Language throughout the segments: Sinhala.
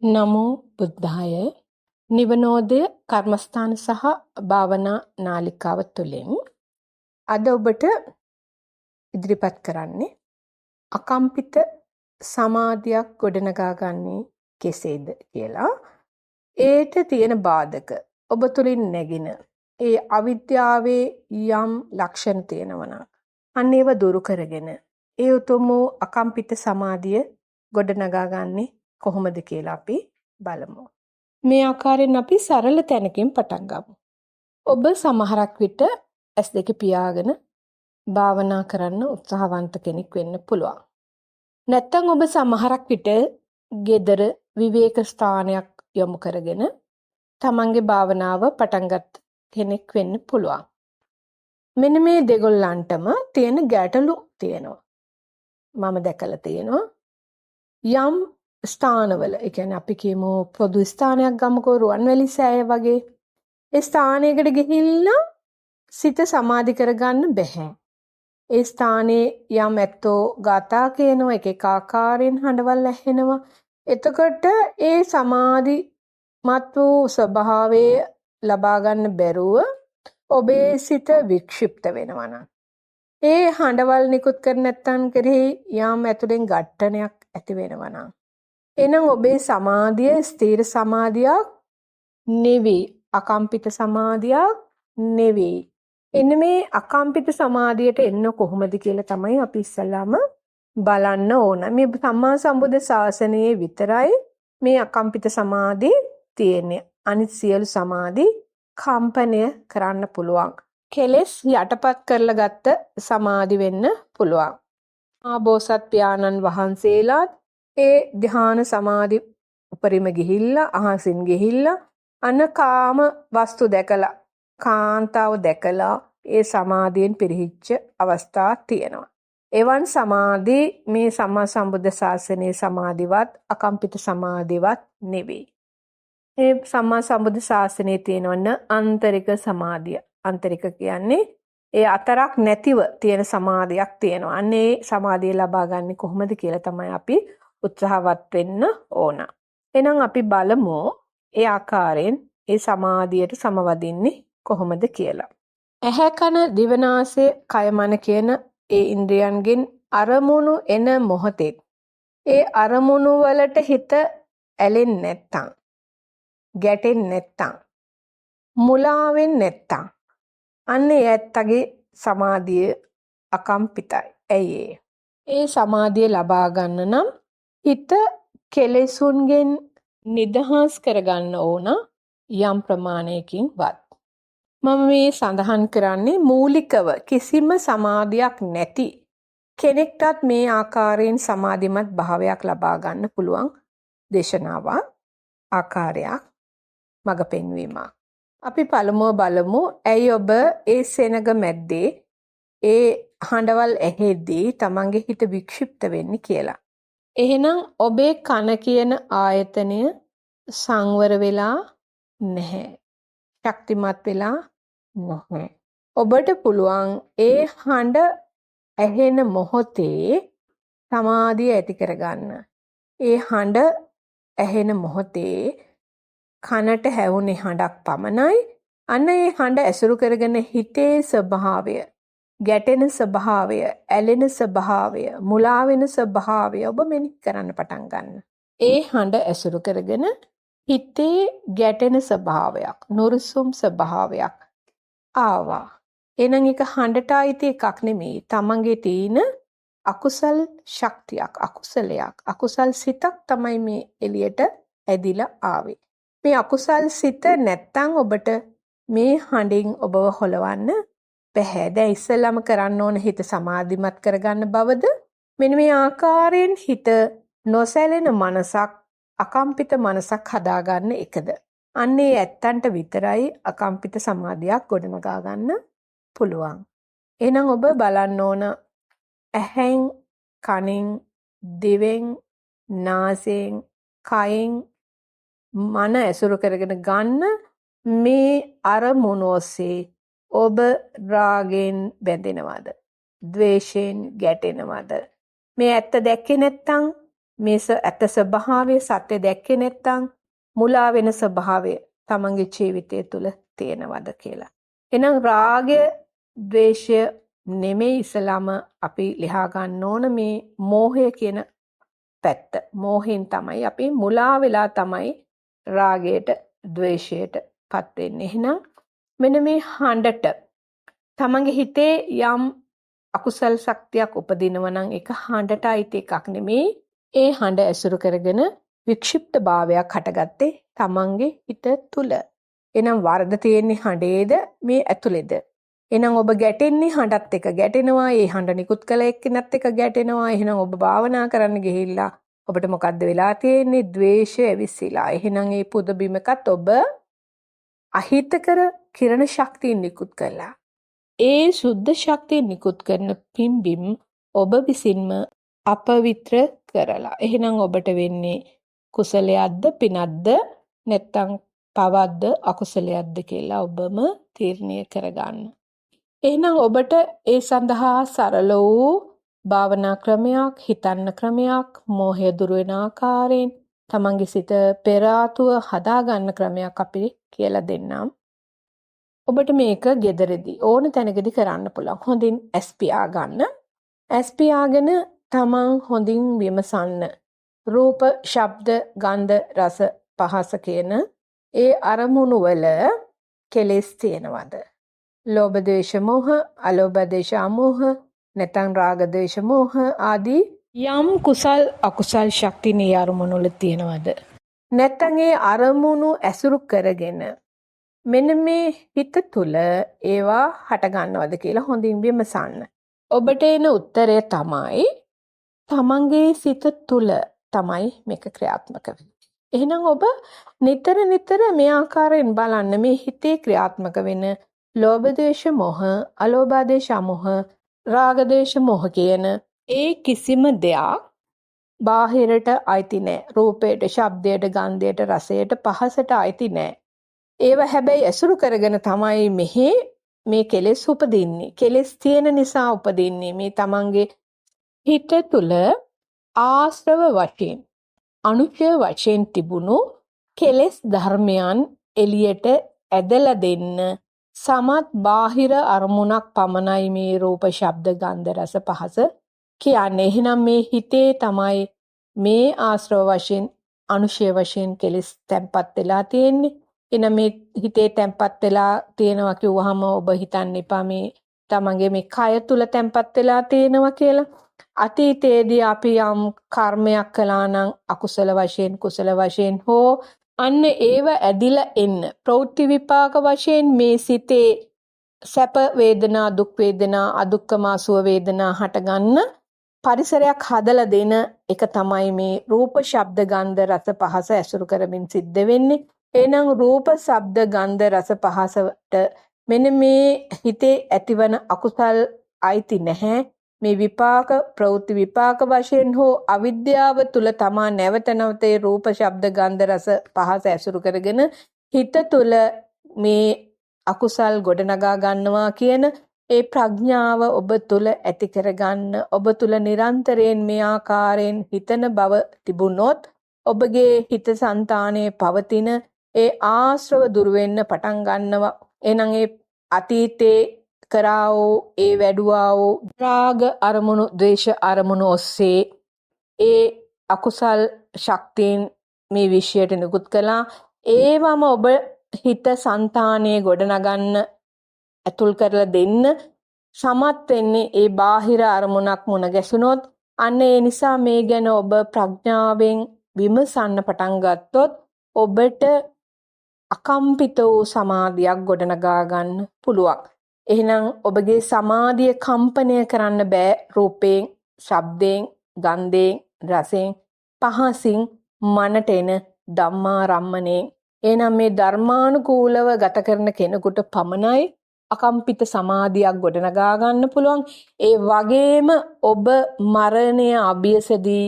නමෝ බුද්ධාය නිවනෝදය කර්මස්ථාන සහ භාවනා නාලිකාව තුළින් අද ඔබට ඉදිරිපත් කරන්නේ අකම්පිත සමාධියක් ගොඩනගා ගන්නේ කෙසේද කියලා. ඒට තියෙන බාධක ඔබ තුළින් නැගෙන ඒ අවිද්‍යාවේ යම් ලක්ෂණ තියෙනවා නම් අන්න ඒව දුරු කරගෙන ඒ උතුම් වූ අකම්පිත සමාධිය ගොඩනගා ගන්නේ කොහොමද කියලා අපි බලමු. මේ ආකාරයෙන් අපි සරල තැනකින් පටන් ගමු. ඔබ සමහරක් විට S2 පියාගෙන භාවනා කරන්න උත්සාහවන්ත කෙනෙක් වෙන්න පුළුවන්. නැත්තම් ඔබ සමහරක් විට gedara විවේක ස්ථානයක් යොමු කරගෙන තමන්ගේ භාවනාව පටන්ගත් කෙනෙක් වෙන්න පුළුවන්. මෙන්න මේ දෙගොල්ලන්ටම තියෙන ගැටලු තියෙනවා. මම දැකලා තියෙනවා යම් ස්ථානවල, ඒ කියන්නේ අපි කියමු පොදු ස්ථානයක් ගමුකෝ, රුවන්වැලි සෑය වගේ. ඒ ස්ථානයකට ගිහිල්ලා සිත සමාධි කරගන්න බැහැ. ඒ ස්ථානයේ යම් ඇත්තෝ ගාථා කියනවා, එක එක ආකාරයෙන් හඬවල් ඇහෙනවා. එතකොට ඒ සමාධිමත් වූ ස්වභාවය ලබා ගන්න බැරුව ඔබේ සිත වික්ෂිප්ත වෙනවා නම්, ඒ හඬවල් නිකුත් කර නැත්තන් කෙරෙහි යම් ඇතුලෙන් ඝට්ටනයක් ඇති වෙනවා නම්, එහෙනම් ඔබේ සමාධිය ස්ථීර සමාධියක් නෙවෙයි, අකම්පිත සමාධියක් නෙවෙයි. එන්න මේ අකම්පිත සමාධියට එන්න කොහොමද කියලා තමයි අපි ඉස්සල්ලාම බලන්න ඕන. මේ සම්මා සම්බුද්ධ ශාසනයේ විතරයි මේ අකම්පිත සමාධි තියෙන්නේ. අනිත් සියලු සමාධි කම්පනය කරන්න පුළුවන්. කෙලෙස් යටපත් කරලා ගත්ත සමාධි වෙන්න පුළුවන්. ආබෝසත් පියාණන් වහන්සේලාත් ඒ ධ්‍යාන සමාධි උපරිම ගිහිල්ලා, අහසින් ගිහිල්ලා අන කාම වස්තු දැකලා, කාන්තාව දැකලා ඒ සමාධියෙන් පිරිහිච්ච අවස්ථා තියෙනවා. එවන් සමාධි මේ සම්මා සම්බුද්ධ ශාසනයේ සමාධිවත් අකම්පිත සමාධිවත් නෙවෙයි. ඒ සම්මා සම්බුද්ධ ශාසනයේ තියෙනවන ආන්තරික සමාධිය. ආන්තරික කියන්නේ ඒ අතරක් නැතිව තියෙන සමාධියක් තියෙනවා. අන්න ඒ සමාධිය ලබා ගන්න කොහොමද කියලා තමයි අපි උත්සාහවත් වෙන්න ඕන. එහෙනම් අපි බලමු ඒ ආකාරයෙන් ඒ සමාධියට සමවදින්නේ කොහොමද කියලා. ඇහැ කන දිව නාසය කය මන කියන ඒ ඉන්ද්‍රියන්ගෙන් අරමුණු එන මොහොතේ ඒ අරමුණු වලට හිත ඇලෙන්නේ නැත්තම්, ගැටෙන්නේ නැත්තම්, මුලාවෙන් නැත්තම්, අන්න ඇත්තගේ සමාධිය අකම්පිතයි. ඇයි ඒ සමාධිය ලබා ගන්න නම් හිත කෙලෙසුන්ගෙන් නිදහස් කරගන්න ඕන යම් ප්‍රමාණයකින් වත්. මම මේ සඳහන් කරන්නේ මූලිකව කිසිම සමාධියක් නැති කෙනෙක්ටත් මේ ආකාරයෙන් සමාධිමත් භාවයක් ලබා ගන්න පුළුවන් දේශනාවක්, ආකාරයක්, මඟ පෙන්වීමක්. අපි පළමුව බලමු ඇයි ඔබ ඒ සෙනග මැද්දේ ඒ හඬවල් ඇහෙද්දී තමන්ගේ හිත වික්ෂිප්ත වෙන්නේ කියලා. එහෙනම් ඔබේ කන කියන ආයතනය සංවර වෙලා නැහැ. ශක්තිමත් වෙලා නැහැ. ඔබට පුළුවන් ඒ හඬ ඇහෙන මොහොතේ සමාධිය ඇති කරගන්න. ඒ හඬ ඇහෙන මොහොතේ කනට හැවුනේ හඬක් පමණයි. අන්න ඒ හඬ ඇසුරු කරගෙන හිතේ ස්වභාවය, ගැටෙන ස්වභාවය, ඇලෙන ස්වභාවය, මුලා වෙන ස්වභාවය ඔබ මෙනෙහි කරන්න පටන් ගන්න. ඒ හඬ ඇසුරු කරගෙන හිතේ ගැටෙන ස්වභාවයක්, නුරුසුම් ස්වභාවයක් ආවා. එහෙනම් ඒක හඬට අයිති එකක් නෙමෙයි. තමන්ගේ තියෙන අකුසල් ශක්තියක්, අකුසලයක්, අකුසල් සිතක් තමයි මේ එළියට ඇදිලා ආවේ. මේ අකුසල් සිත නැත්තම් ඔබට මේ හඬින් ඔබව හොලවන්න බැහැ. දැන් ඉස්සෙල්ලාම කරන්න ඕන හිත සමාධිමත් කරගන්න බවද, මෙන්න මේ ආකාරයෙන් හිත නොසැලෙන මනසක්, අකම්පිත මනසක් හදාගන්න එකද. අන්නේ ඇත්තන්ට විතරයි අකම්පිත සමාධියක් ගොඩනගා ගන්න පුළුවන්. එහෙනම් ඔබ බලන්න ඕන ඇහෙන්, කනෙන්, දිවෙන්, නාසයෙන්, කයෙන් මන ඇසුරු කරගෙන ගන්න මේ අරමුණු ඔස්සේ ඔබ රාගයෙන් බැඳෙනවද? ද්වේෂයෙන් ගැටෙනවද? මේ ඇත්ත දැක්කේ නැත්තම් මේ ඇත්ත ස්වභාවය සත්‍ය දැක්කේ නැත්නම් මුලා වෙන ස්වභාවය තමන්ගේ ජීවිතය තුළ තියෙනවද කියලා. එහෙනම් රාගය, ද්වේෂය නෙමෙයි ඉස්සලාම අපි ලියා ගන්න ඕන මේ මෝහය කියන පැත්ත. මෝහෙන් තමයි අපි මුලා වෙලා තමයි රාගයට, ද්වේෂයට පත් වෙන්නේ. එහෙනම් මෙන්න මේ හඬට තමන්ගේ හිතේ යම් අකුසල් ශක්තියක් උපදිනවා නම් ඒක හඬට අයිති එකක් නෙමෙයි. ඒ හඬ ඇසුරු කරගෙන වික්ෂිප්ත භාවයක් හටගත්තේ තමන්ගේ හිත තුල. එහෙනම් වරද තියෙන්නේ හඬේද මේ ඇතුලේද? එහෙනම් ඔබ ගැටෙන්නේ හඬත් එක්ක ගැටෙනවා. ඒ හඬ නිකුත් කළ එක්කෙනත් එක්ක ගැටෙනවා. එහෙනම් ඔබ භාවනා කරන්න ගිහිල්ලා ඔබට මොකද්ද වෙලා තියෙන්නේ? ද්වේෂය ඇවිස්සලා. එහෙනම් මේ පුද බිමකත් ඔබ අහිතකර කිරණ ශක්තිය නිකුත් කළා. ඒ සුද්ධ ශක්තිය නිකුත් කරන පිම්බිම් ඔබ විසින්ම අපවිත්‍ර කරලා. එහෙනම් ඔබට වෙන්නේ කුසලයක්ද පිනක්ද නැත්නම් පවක්ද අකුසලයක්ද කියලා ඔබම තීරණය කරගන්න. එහෙනම් ඔබට ඒ සඳහා සරල වූ භාවනා ක්‍රමයක්, හිතන්න ක්‍රමයක්, මෝහය දුර වෙන ආකාරයෙන් තමන්ගේ සිත පෙර ආතුව හදා ගන්න ක්‍රමයක් අපි කියලා දෙන්නම්. ඔබට මේක ගෙදරදී ඕන තැනකදී කරන්න පුළුවන්. හොඳින් ඇස් පියා ගන්න. ඇස් පියාගෙන තමන් හොඳින් විමසන්න. රූප, ශබ්ද, ගන්ධ, රස, පහස කියන ඒ අරමුණු වල කෙලෙස් තියෙනවද? ලෝභ, ද්වේෂ, මෝහ, අලෝභ, ද්වේෂ, අමෝහ, නැත්නම් රාග, ද්වේෂ, මෝහ ආදී යම් කුසල් අකුසල් ශක්තිනේ අරමුණු වල තියෙනවද? නැත්නම් ඒ අරමුණු ඇසුරු කරගෙන මෙන්න මේ හිත තුල ඒවා හට ගන්නවද කියලා හොඳින් විමසන්න. ඔබට එන උත්තරය තමයි තමන්ගේ සිත තුල තමයි මේක ක්‍රියාත්මක වෙන්නේ. එහෙනම් ඔබ නිතර මේ ආකාරයෙන් බලන්න මේ හිතේ ක්‍රියාත්මක වෙන ලෝභ, ද්වේෂ, මෝහ, අලෝභ, ද්වේෂ, අමෝහ, රාග, ද්වේෂ, මෝහ කියන ඒ කිසිම දෙයක් බාහිරට අයිති නැහැ. රූපයට, ශබ්දයට, ගන්ධයට, රසයට, පහසට අයිති නැහැ. ඒව හැබැයි ඇසුරු කරගෙන තමයි මෙහි මේ කෙලෙස් උපදින්නේ. කෙලෙස් තියෙන නිසා උපදින්නේ. මේ තමන්ගේ හිත තුල ආශ්‍රව වශයෙන්, අනුශය වශයෙන් තිබුණු කෙලෙස් ධර්මයන් එළියට ඇදලා දෙන්න සමත් බාහිර අරමුණක් පමණයි මේ රූප, ශබ්ද, ගන්ධ, රස, පහස කියන්නේ. එහෙනම් මේ හිතේ තමයි මේ ආශ්‍රව වශයෙන්, අනුශය වශයෙන් කෙලෙස් තැම්පත් වෙලා තියෙන්නේ. එන මේ හිතේ තැම්පත් වෙලා තියෙනවා කිව්වහම ඔබ හිතන්න එපා මේ තමන්ගේ මේ කය තුල තැම්පත් වෙලා තියෙනවා කියලා. අතීතයේදී අපි යම් කර්මයක් කළා නම් අකුසල වශයෙන්, කුසල වශයෙන් හෝ අන්න ඒව ඇදිලා එන්න ප්‍රවෘත්ති විපාක වශයෙන් මේ සිතේ සැප වේදනා, දුක් වේදනා, අදුක්කම සුව වේදනා හටගන්න පරිසරයක් හදලා දෙන එක තමයි මේ රූප, ශබ්ද, ගන්ධ, රස, පහස ඇසුරු කරමින් සිද්ධ වෙන්නේ. එහෙනම් රූප, ශබ්ද, ගන්ධ, රස, පහසට මෙන්න මේ හිතේ ඇතිවන අකුසල් අයිති නැහැ. මේ විපාක ප්‍රවෘත්ති විපාක වශයෙන් හෝ අවිද්‍යාව තුල තමා නැවත රූප, ශබ්ද, ගන්ධ, රස, පහස ඇසුරු කරගෙන හිත තුල මේ අකුසල් ගොඩනගා ගන්නවා කියන ඒ ප්‍රඥාව ඔබ තුල ඇති කරගන්න. ඔබ තුල නිරන්තරයෙන් මේ ආකාරයෙන් හිතන බව තිබුණොත් ඔබගේ හිත සංතානයේ පවතින ඒ ආශ්‍රව දුර වෙන්න පටන් ගන්නවා. එහෙනම් ඒ අතීතේ කරා වූ ඒ වැඩුවා වූ රාග අරමුණු, ද්වේෂ අරමුණු ඔස්සේ ඒ අකුසල් ශක්තියින් මේ විශ්යට නිකුත් කළා. ඒවම ඔබ හිත සංතානයේ ගොඩනගන්න ඇතුල් කරලා දෙන්න සමත් වෙන්නේ ඒ බාහිර අරමුණක් මුණ ගැසුනොත්. අන්න ඒ නිසා මේ ගැන ඔබ ප්‍රඥාවෙන් විමසන්න පටන් ගත්තොත් ඔබට අකම්පිත වූ සමාධියක් ගොඩනගා ගන්න පුළුවන්. එහෙනම් ඔබගේ සමාධිය කම්පනය කරන්න බෑ රූපයෙන්, ශබ්දයෙන්, ගන්ධයෙන්, රසයෙන්, පහසින් මනට එන ධම්මාරම්මණයෙන්. එහෙනම් මේ ධර්මානුකූලව ගත කරන කෙනෙකුට පමණයි අකම්පිත සමාධියක් ගොඩනගා ගන්න පුළුවන්. ඒ වගේම ඔබ මරණය අභියසදී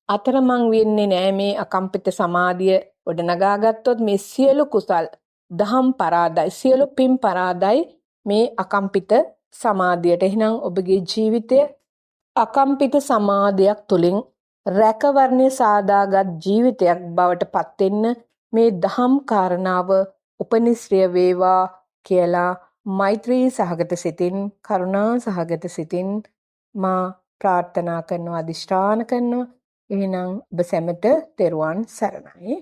අතරමං වෙන්නේ නෑ. මේ අකම්පිත සමාධිය ගොඩනගා ගත්තොත් මේ සියලු කුසල් දහම් පරාදයි, සියලු පින් පරාදයි මේ අකම්පිත සමාධියට. එහෙනම් ඔබගේ ජීවිතය අකම්පිත සමාධියක් තුලින් රැකවරණය සාදාගත් ජීවිතයක් බවට පත්වෙන්න මේ දහම් කාරණාව උපනිශ්‍රය වේවා කියලා මෛත්‍රී සහගත සිතින් කරුණා සහගත සිතින් මා ප්‍රාර්ථනා කරනවා අධිෂ්ඨාන කරනවා. එහෙනම් ඔබ සැමට තෙරුවන් සරණයි.